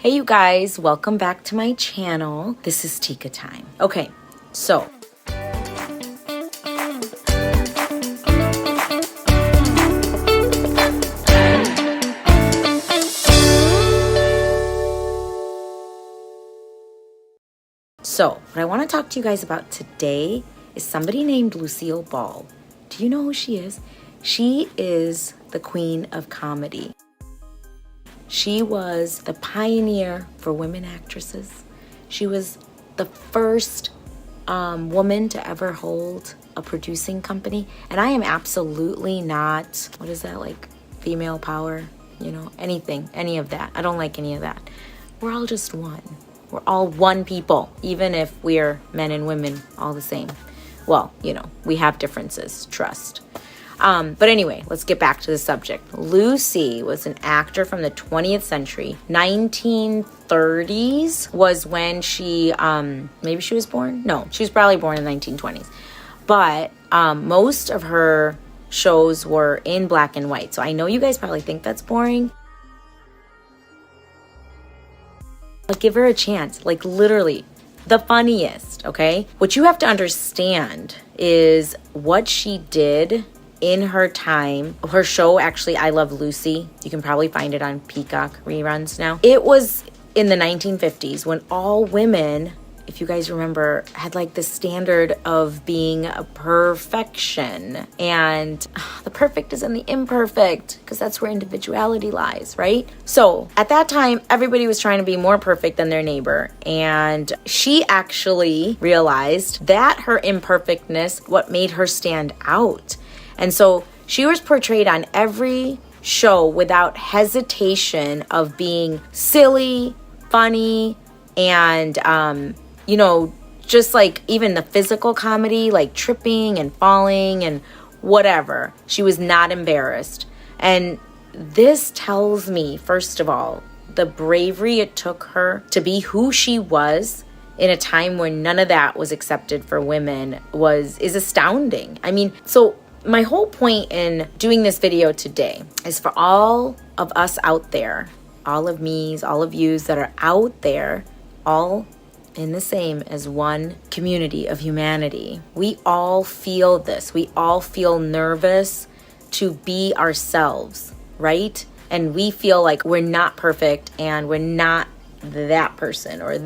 Hey you guys, welcome back to my channel. This is Tika time. Okay, so what I want to talk to you guys about today is somebody named Lucille Ball. Do you know who she is? She is the queen of comedy. She was the pioneer for women actresses. She was the first woman to ever hold a producing company. And I am absolutely not, what is that, like female power? You know, anything, any of that. I don't like any of that. We're all just one. We're all one people, even if we're men and women all the same. Well, you know, we have differences, trust. But anyway, let's get back to the subject. Lucy was an actor from the 20th century. 1930s was when she, maybe she was born? No, she was probably born in the 1920s. But most of her shows were in black and white. So I know you guys probably think that's boring. But give her a chance, like literally the funniest, okay? What you have to understand is what she did in her time. Her show, actually, I Love Lucy. You can probably find it on Peacock reruns now. It was in the 1950s when all women, if you guys remember, had like the standard of being a perfection. And the perfect is in the imperfect because that's where individuality lies, right? So at that time, everybody was trying to be more perfect than their neighbor. And she actually realized that her imperfectness, what made her stand out. And so she was portrayed on every show without hesitation of being silly, funny, and, you know, just like even the physical comedy, like tripping and falling and whatever. She was not embarrassed. And this tells me, first of all, the bravery it took her to be who she was in a time when none of that was accepted for women is astounding. I mean, so my whole point in doing this video today is for all of us out there, all of me's, all of you's that are out there, all in the same as one community of humanity. We all feel this. We all feel nervous to be ourselves, right? And we feel like we're not perfect and we're not that person or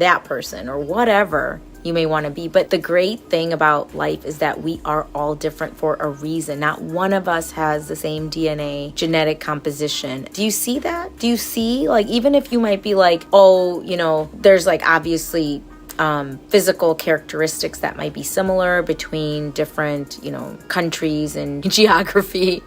whatever you may want to be. But the great thing about life is that we are all different for a reason. Not one of us has the same DNA, genetic composition. Do you see that? Do you see, like, even if you might be like, oh, you know, there's like obviously physical characteristics that might be similar between different, you know, countries and geography.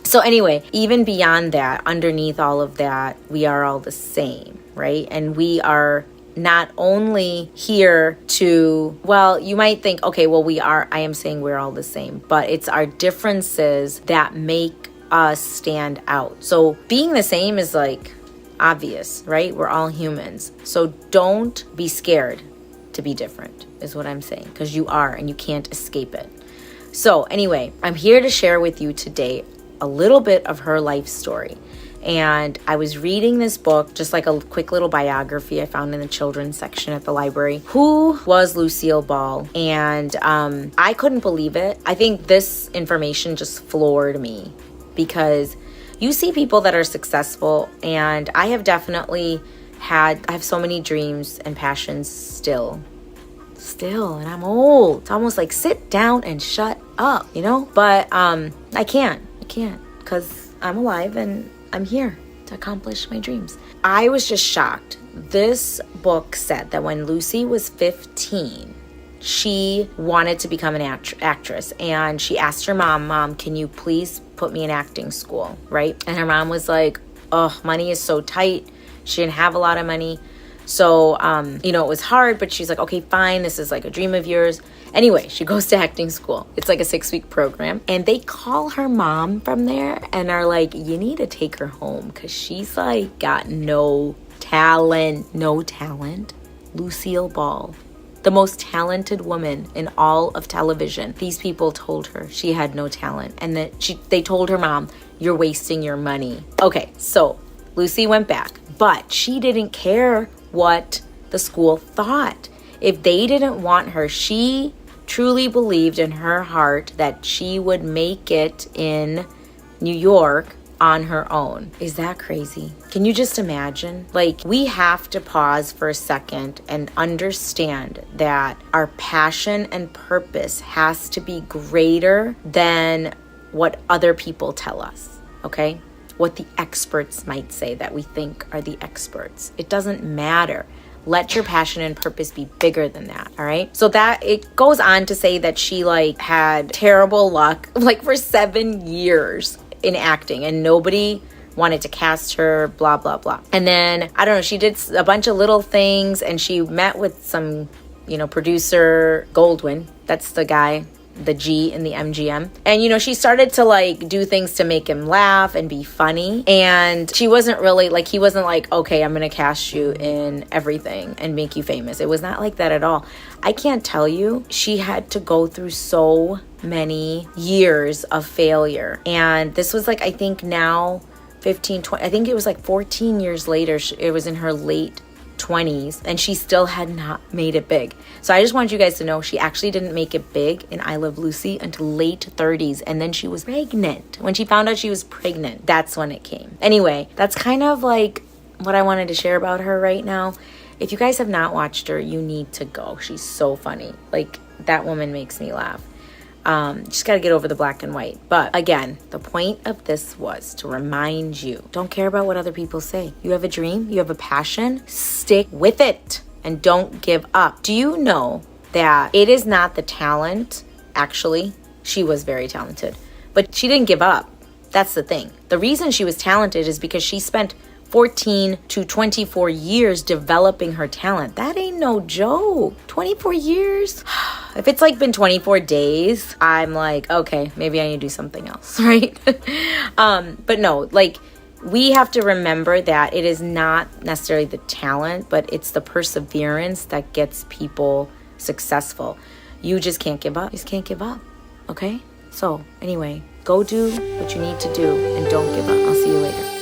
So anyway, even beyond that, underneath all of that, we are all the same, right? And we are not only here to, well, you might think, okay, well, I am saying we're all the same, but it's our differences that make us stand out. So being the same is like obvious, right? We're all humans. So don't be scared to be different, is what I'm saying, because you are and you can't escape it. So anyway, I'm here to share with you today a little bit of her life story. And I was reading this book, just like a quick little biography I found in the children's section at the library. Who was Lucille Ball? And I couldn't believe it. I think this information just floored me because you see people that are successful, and I have definitely I have so many dreams and passions still, and I'm old. It's almost like sit down and shut up, you know? But I can't because I'm alive and I'm here to accomplish my dreams. I was just shocked. This book said that when Lucy was 15, she wanted to become an actress. And she asked her mom, can you please put me in acting school, right? And her mom was like, oh, money is so tight. She didn't have a lot of money. So, you know, it was hard, but she's like, okay, fine. This is like a dream of yours. Anyway, she goes to acting school. It's like a 6-week program. And they call her mom from there and are like, you need to take her home because she's like got no talent. Lucille Ball, the most talented woman in all of television. These people told her she had no talent and that they told her mom, you're wasting your money. Okay, so Lucy went back. But she didn't care what the school thought. If they didn't want her, she truly believed in her heart that she would make it in New York on her own. Is that crazy? Can you just imagine? Like, we have to pause for a second and understand that our passion and purpose has to be greater than what other people tell us, okay? What the experts might say that we think are the experts. It doesn't matter. Let your passion and purpose be bigger than that, all right? So that it goes on to say that she like had terrible luck like for 7 years in acting, and nobody wanted to cast her, blah, blah, blah. And then, I don't know, she did a bunch of little things, and she met with some, producer, Goldwyn. That's the guy, the G in the MGM. And, she started to like do things to make him laugh and be funny. And she wasn't really like, he wasn't like, okay, I'm going to cast you in everything and make you famous. It was not like that at all. I can't tell you, she had to go through so many years of failure. And this was like, I think now 15, 20, I think it was like 14 years later. It was in her late 20s, and she still had not made it big. So I just wanted you guys to know she actually didn't make it big in I Love Lucy until late 30s, and then she was pregnant. When she found out she was pregnant, that's when it came. Anyway, that's kind of like what I wanted to share about her right now. If you guys have not watched her, you need to go. She's so funny. Like, that woman makes me laugh. Just got to get over the black and white. But again, the point of this was to remind you, don't care about what other people say. You have a dream, you have a passion, stick with it and don't give up. Do you know that it is not the talent? Actually, she was very talented, but she didn't give up. That's the thing. The reason she was talented is because she spent 14 to 24 years developing her talent. That ain't no joke. 24 years? If it's like been 24 days, I'm like, okay, maybe I need to do something else, right? But no, like, we have to remember that it is not necessarily the talent, but it's the perseverance that gets people successful. You just can't give up. You just can't give up, okay? So anyway, go do what you need to do and don't give up. I'll see you later.